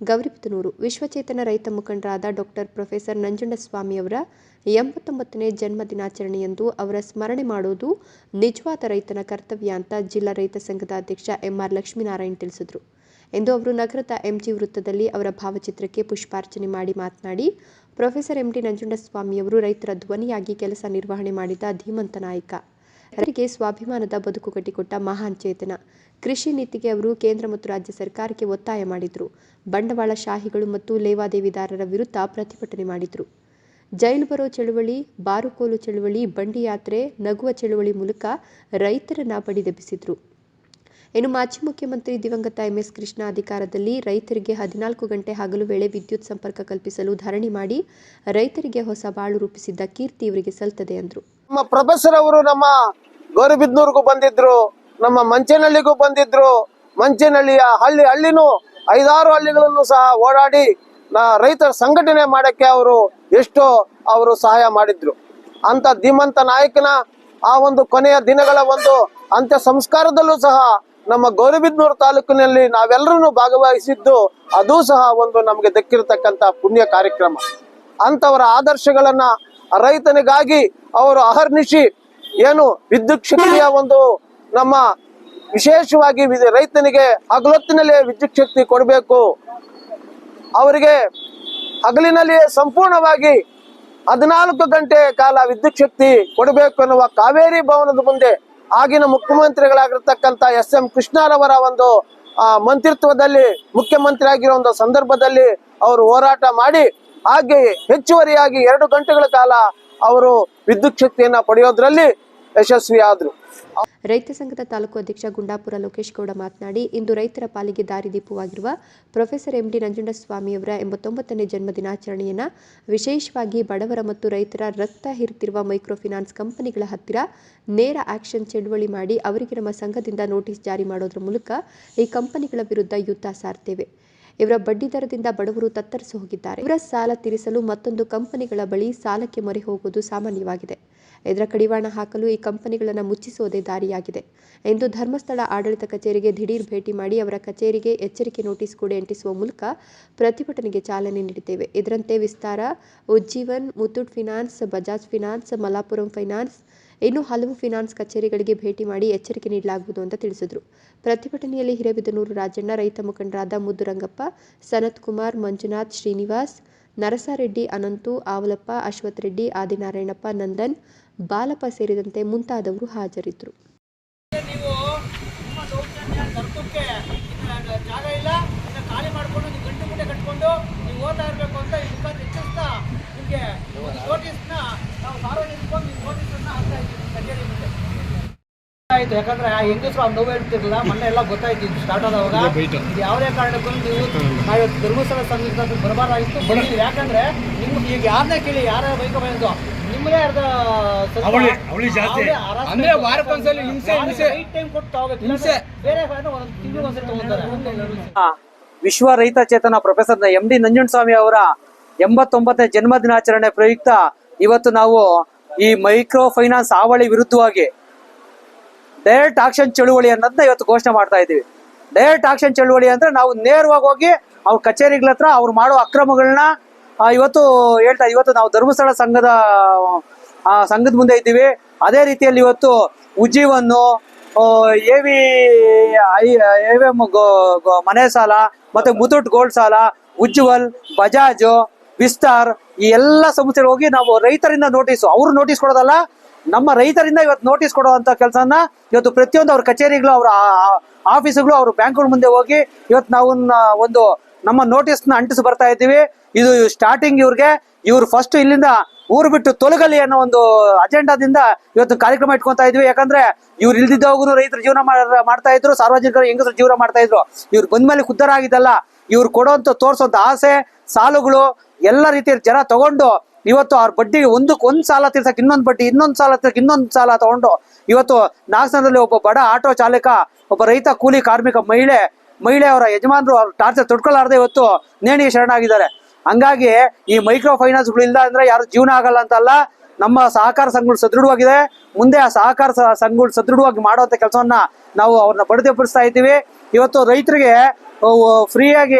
ಗೌರಿಬಿದನೂರು ವಿಶ್ವಚೇತನ ರೈತ ಮುಖಂಡರಾದ doctor professor ನಂಜುಂಡಸ್ವಾಮಿಯವರ 89ನೇ ಜನ್ಮ ದಿನಾಚರಣೆಯಂದು ಅವರ ಸ್ಮರಣೆ ಮಾಡುವುದು ನಿಜವಾದ ರೈತನ ಕರ್ತವ್ಯ ಅಂತ ಜಿಲ್ಲಾ ರೈತ ಸಂಘದ ಅಧ್ಯಕ್ಷ ಎಂಆರ್ ಲಕ್ಷ್ಮೀನಾರಾಯಣ್ ತಿಳಿಸಿದರು. ಎಂದು ಅವರು ನಗರದ ಎಂಜಿ ವೃತ್ತದಲ್ಲಿ ಅವರ ಭಾವಚಿತ್ರಕ್ಕೆ ಪುಷ್ಪಾರ್ಚನೆ ಮಾಡಿ ಮಾತನಾಡಿ, ಪ್ರೊಫೆಸರ್ ಎಂಡಿ ನಂಜುಂಡಸ್ವಾಮಿಯವರು ರೈತರ ಧ್ವನಿಯಾಗಿ ಕೆಲಸ ನಿರ್ವಹಣೆ ಮಾಡಿದ ಧೀಮಂತ ನಾಯಕ. ರೈತರಿಗೆ ಸ್ವಾಭಿಮಾನದ ಬದುಕು ಕಟ್ಟಿಕೊಟ್ಟ ಮಹಾನ್ ಚೇತನ. ಕೃಷಿ ನೀತಿಗೆ ಅವರು ಕೇಂದ್ರ ಮತ್ತು ರಾಜ್ಯ ಸರ್ಕಾರಕ್ಕೆ ಒತ್ತಾಯ ಮಾಡಿದರು. ಬಂಡವಾಳ ಶಾಹಿಗಳು ಮತ್ತು ಲೇವಾದೇವಿದಾರರ ವಿರುದ್ಧ ಪ್ರತಿಭಟನೆ ಮಾಡಿದರು. ಜೈಲು ಬರೋ ಚಳುವಳಿ, ಬಾರುಕೋಲು ಚಳುವಳಿ, ಬಂಡಿ ಯಾತ್ರೆ, ನಗುವ ಚಳುವಳಿ ಮೂಲಕ ರೈತರನ್ನ ಬಡಿದೆಬ್ಬಿಸಿದ್ರು. ಇನ್ನು ಮಾಜಿ ಮುಖ್ಯಮಂತ್ರಿ ದಿವಂಗತ ಎಂಎಸ್ ಕೃಷ್ಣ ಅಧಿಕಾರದಲ್ಲಿ ರೈತರಿಗೆ 14 ಗಂಟೆ ಹಗಲು ವೇಳೆ ವಿದ್ಯುತ್ ಸಂಪರ್ಕ ಕಲ್ಪಿಸಲು ಧರಣಿ ಮಾಡಿ ರೈತರಿಗೆ ಹೊಸ ಬಾಳು ರೂಪಿಸಿದ್ದ ಕೀರ್ತಿ ಇವರಿಗೆ ಸಲ್ತದೆ ಎಂದರು. ನಮ್ಮ ಪ್ರೊಫೆಸರ್ ಅವರು ನಮ್ಮ ಗೌರಿಬಿದನೂರಿಗೂ ಬಂದಿದ್ರು, ನಮ್ಮ ಮಂಚೇನಹಳ್ಳಿಗೂ ಬಂದಿದ್ರು. ಮಂಚೇನಹಳ್ಳಿಯ ಹಳ್ಳಿನೂ 5-6 ಹಳ್ಳಿಗಳನ್ನು ಸಹ ಓಡಾಡಿ ರೈತರ ಸಂಘಟನೆ ಮಾಡಕ್ಕೆ ಅವರು ಸಹಾಯ ಮಾಡಿದ್ರು. ಅಂತ ಧೀಮಂತ ನಾಯಕನ ಆ ಒಂದು ಕೊನೆಯ ದಿನಗಳ ಒಂದು ಅಂತ್ಯ ಸಂಸ್ಕಾರದಲ್ಲೂ ಸಹ ನಮ್ಮ ಗೌರಿಬಿದನೂರು ತಾಲೂಕಿನಲ್ಲಿ ನಾವೆಲ್ಲರೂ ಭಾಗವಹಿಸಿದ್ದು ಅದು ಸಹ ಒಂದು ನಮಗೆ ದಕ್ಕಿರತಕ್ಕಂತ ಪುಣ್ಯ ಕಾರ್ಯಕ್ರಮ. ಅಂತವರ ಆದರ್ಶಗಳನ್ನ ರೈತನಿಗಾಗಿ ಅವರು ಅಹರ್ನಿಶಿ ಏನು ವಿದ್ಯುತ್ ಶಕ್ತಿಯ ಒಂದು ನಮ್ಮ ವಿಶೇಷವಾಗಿ ರೈತನಿಗೆ ಹಗಲೊತ್ತಿನಲ್ಲಿ ವಿದ್ಯುತ್ ಶಕ್ತಿ ಕೊಡಬೇಕು, ಅವರಿಗೆ ಹಗಲಿನಲ್ಲಿ ಸಂಪೂರ್ಣವಾಗಿ 14 ಗಂಟೆ ಕಾಲ ವಿದ್ಯುತ್ ಶಕ್ತಿ ಕೊಡಬೇಕು ಎನ್ನುವ ಕಾವೇರಿ ಭವನದ ಮುಂದೆ ಆಗಿನ ಮುಖ್ಯಮಂತ್ರಿಗಳಾಗಿರ್ತಕ್ಕಂಥ ಎಸ್.ಎಂ. ಕೃಷ್ಣರವರ ಒಂದು ಮಂತ್ರಿತ್ವದಲ್ಲಿ ಮುಖ್ಯಮಂತ್ರಿ ಆಗಿರೋ ಒಂದು ಸಂದರ್ಭದಲ್ಲಿ ಅವರು ಹೋರಾಟ ಮಾಡಿ ಹಾಗೆ ಹೆಚ್ಚುವರಿಯಾಗಿ 2 ಗಂಟೆಗಳ ಕಾಲ ಅವರು ವಿದ್ಯುತ್ ಶಕ್ತಿಯನ್ನ ಪಡೆಯೋದ್ರಲ್ಲಿ ಯಶಸ್ವಿಯಾದರು. ರೈತ ಸಂಘದ ತಾಲೂಕು ಅಧ್ಯಕ್ಷ ಗುಂಡಾಪುರ ಲೋಕೇಶ್ ಗೌಡ ಮಾತನಾಡಿ, ಇಂದು ರೈತರ ಪಾಲಿಗೆ ದಾರಿದೀಪವಾಗಿರುವ ಪ್ರೊಫೆಸರ್ ಎಂಡಿ ನಂಜುಂಡಸ್ವಾಮಿಯವರ 89ನೇ ಜನ್ಮ ದಿನಾಚರಣೆಯನ್ನು ವಿಶೇಷವಾಗಿ ಬಡವರ ಮತ್ತು ರೈತರ ರಕ್ತ ಹೀರುತ್ತಿರುವ ಮೈಕ್ರೋ ಫೈನಾನ್ಸ್ ಕಂಪನಿಗಳ ಹತ್ತಿರ ನೇರ ಆಕ್ಷನ್ ಚಳುವಳಿ ಮಾಡಿ ಅವರಿಗೆ ನಮ್ಮ ಸಂಘದಿಂದ ನೋಟಿಸ್ ಜಾರಿ ಮಾಡೋದ್ರ ಮೂಲಕ ಈ ಕಂಪನಿಗಳ ವಿರುದ್ಧ ಯುದ್ಧ ಸಾರ್ತೇವೆ. ಇವರ ಬಡ್ಡಿ ದರದಿಂದ ಬಡವರು ತತ್ತರಿಸಿ ಹೋಗಿದ್ದಾರೆ. ಇವರ ಸಾಲ ತೀರಿಸಲು ಮತ್ತೊಂದು ಕಂಪನಿಗಳ ಬಳಿ ಸಾಲಕ್ಕೆ ಮೊರೆ ಹೋಗುವುದು ಸಾಮಾನ್ಯವಾಗಿದೆ. ಇದರ ಕಡಿವಾಣ ಹಾಕಲು ಈ ಕಂಪನಿಗಳನ್ನು ಮುಚ್ಚಿಸುವುದೇ ದಾರಿಯಾಗಿದೆ ಎಂದು ಧರ್ಮಸ್ಥಳ ಆಡಳಿತ ಕಚೇರಿಗೆ ದಿಢೀರ್ ಭೇಟಿ ಮಾಡಿ ಅವರ ಕಚೇರಿಗೆ ಎಚ್ಚರಿಕೆ ನೋಟಿಸ್ ಕೂಡ ಅಂಟಿಸುವ ಮೂಲಕ ಪ್ರತಿಭಟನೆಗೆ ಚಾಲನೆ ನೀಡಿದ್ದೇವೆ. ಇದರಂತೆ Vistaar, Ujjivan, Muthoot finance, Bajaj finance, Malappuram finance ಇನ್ನು ಹಲವು ಫೈನಾನ್ಸ್ ಕಚೇರಿಗಳಿಗೆ ಭೇಟಿ ಮಾಡಿ ಎಚ್ಚರಿಕೆ ನೀಡಲಾಗುವುದು ಅಂತ ತಿಳಿಸಿದರು. ಪ್ರತಿಭಟನೆಯಲ್ಲಿ ಹಿರೇಬಿದನೂರು ರಾಜಣ್ಣ, ರೈತ ಮುಖಂಡರಾದ ಮುದ್ದುರಂಗಪ್ಪ, ಸನತ್ ಕುಮಾರ್, ಮಂಜುನಾಥ್, ಶ್ರೀನಿವಾಸ್, ನರಸಾರೆಡ್ಡಿ, ಅನಂತು, ಆವಲಪ್ಪ, ಅಶ್ವಥ್ ರೆಡ್ಡಿ, ಆದಿನಾರಾಯಣಪ್ಪ, ನಂದನ್, ಬಾಲಪ್ಪ ಸೇರಿದಂತೆ ಮುಂತಾದವರು ಹಾಜರಿದ್ದರು. ಯಾಕಂದ್ರೆ ಆ ಹೆಂಗಸರು ಅವ್ರು ನೋವು ಹೇಳ್ತಿರ್ಲಿಲ್ಲ, ಮೊನ್ನೆ ಎಲ್ಲ ಗೊತ್ತಾಯ್ತು ಸ್ಟಾರ್ಟ್ ಆದವಾಗ. ಇದು ಯಾವುದೇ ಕಾರಣಕ್ಕೂ ನೀವು ನಾವಿವತ್ತು ಧರ್ಮಸ್ಥಳ ಸಂಘದಿಂದ ಬರಬಾರ್ದಾಗಿತ್ತು, ಬಂದಿದ್ದೀವಿ. ಯಾಕಂದ್ರೆ ನಿಮ್ಗೆ ಈಗ ಯಾರನ್ನೇ ಕೇಳಿ ಯಾರ ಬೈಕ ಬಂದು ನಿಮ್ಮದೇ ಅರ್ಧ ವಿಶ್ವ ರೈತ ಚೇತನ ಪ್ರೊಫೆಸರ್ ಎಂಡಿ ನಂಜುಂಡಸ್ವಾಮಿ ಅವರ 89ನೇ ಜನ್ಮ ದಿನಾಚರಣೆ ಪ್ರಯುಕ್ತ ಇವತ್ತು ನಾವು ಈ ಮೈಕ್ರೋ ಫೈನಾನ್ಸ್ ಹಾವಳಿ ವಿರುದ್ಧವಾಗಿ ಡೈರೆಕ್ಟ್ ಆಕ್ಷನ್ ಚಳುವಳಿ ಅನ್ನೋದನ್ನ ಇವತ್ತು ಘೋಷಣೆ ಮಾಡ್ತಾ ಇದ್ದೀವಿ. ಡೈರೆಕ್ಟ್ ಆಕ್ಷನ್ ಚಳುವಳಿ ಅಂದ್ರೆ ನಾವು ನೇರವಾಗಿ ಹೋಗಿ ಅವ್ರ ಕಚೇರಿಗಳ ಹತ್ರ ಅವ್ರು ಮಾಡೋ ಅಕ್ರಮಗಳನ್ನ ಇವತ್ತು ನಾವು ಧರ್ಮಸ್ಥಳ ಸಂಘದ ಮುಂದೆ ಇದ್ದೀವಿ. ಅದೇ ರೀತಿಯಲ್ಲಿ ಇವತ್ತು ಉಜ್ಜೀವನ್ನು, ಎವಿಎಂ ಮನೆ ಸಾಲ, ಮತ್ತೆ ಮುತ್ತೂಟ್ ಗೋಲ್ಡ್ ಸಾಲ, ಉಜ್ವಲ್, ಬಜಾಜ್, ವಿಸ್ತಾರ್ ಈ ಎಲ್ಲ ಸಂಸ್ಥೆಗಳು ಹೋಗಿ ನಾವು ರೈತರಿಂದ ಅವ್ರು ನೋಟಿಸ್ ಕೊಡೋದಲ್ಲ, ನಮ್ಮ ರೈತರಿಂದ ಇವತ್ತು ನೋಟಿಸ್ ಕೊಡುವಂತ ಕೆಲಸನ ಇವತ್ತು ಪ್ರತಿಯೊಂದು ಅವ್ರ ಕಚೇರಿಗಳು, ಅವ್ರ ಆಫೀಸ್ಗಳು, ಅವ್ರ ಬ್ಯಾಂಕ್ಗಳ ಮುಂದೆ ಹೋಗಿ ಇವತ್ತು ನಾವು ಒಂದು ನಮ್ಮ ನೋಟಿಸ್ನ ಅಂಟಿಸಿ ಬರ್ತಾ ಇದ್ದೀವಿ. ಇದು ಸ್ಟಾರ್ಟಿಂಗ್ ಇವ್ರು ಫಸ್ಟ್ ಇಲ್ಲಿಂದ ಊರು ಬಿಟ್ಟು ತೊಲಗಲಿ ಅನ್ನೋ ಒಂದು ಅಜೆಂಡಾದಿಂದ ಇವತ್ತು ಕಾರ್ಯಕ್ರಮ ಇಟ್ಕೊಂತಾ ಇದ್ವಿ. ಯಾಕಂದ್ರೆ ಇವ್ರು ಇಲ್ದಿದ್ದವಾಗೂ ರೈತರು ಜೀವನ ಮಾಡ್ತಾ ಇದ್ರು, ಸಾರ್ವಜನಿಕರು ಹೆಂಗಸರು ಜೀವನ ಮಾಡ್ತಾ ಇದ್ರು. ಇವ್ರು ಬಂದ್ಮೇಲೆ ಉದ್ಧಾರ ಆಗಿದ್ದಲ್ಲ, ಇವ್ರು ತೋರ್ಸೋಂತ ಆಸೆ, ಸಾಲುಗಳು ಎಲ್ಲ ರೀತಿಯ ಜನ ತಗೊಂಡು ಇವತ್ತು ಅವ್ರ ಬಡ್ಡಿಗೆ ಒಂದ್ ಸಾಲ ತೀರ್ಸಕ್ ಇನ್ನೊಂದು ಬಡ್ಡಿ, ಇನ್ನೊಂದು ಸಾಲ ತೀರ್ಸಕ್ ಇನ್ನೊಂದು ಸಾಲ ತಗೊಂಡು ಇವತ್ತು ನಾಗಸನದಲ್ಲಿ ಒಬ್ಬ ಬಡ ಆಟೋ ಚಾಲಕ, ಒಬ್ಬ ರೈತ ಕೂಲಿ ಕಾರ್ಮಿಕ ಮಹಿಳೆ ಅವರ ಯಜಮಾನರು ಅವ್ರ ಟಾರ್ಚರ್ ತೊಡ್ಕೊಳ್ಳಾರ್ದೆ ಇವತ್ತು ನೇಣಿಗೆ ಶರಣಾಗಿದ್ದಾರೆ. ಹಂಗಾಗಿ ಈ ಮೈಕ್ರೋ ಫೈನಾನ್ಸ್ಗಳು ಇಲ್ಲ ಅಂದ್ರೆ ಯಾರು ಜೀವನ ಆಗಲ್ಲ ಅಂತಲ್ಲ, ನಮ್ಮ ಸಹಕಾರ ಸಂಘಗಳು ಸದೃಢವಾಗಿದೆ. ಮುಂದೆ ಆ ಸಹಕಾರ ಸಂಘಗಳು ಸದೃಢವಾಗಿ ಮಾಡುವಂತ ಕೆಲಸವನ್ನ ನಾವು ಅವ್ರನ್ನ ಬಡಿದೆಬ್ಬಿಸ್ತಾ ಇದ್ದೀವಿ. ಇವತ್ತು ರೈತರಿಗೆ ಫ್ರೀಯಾಗಿ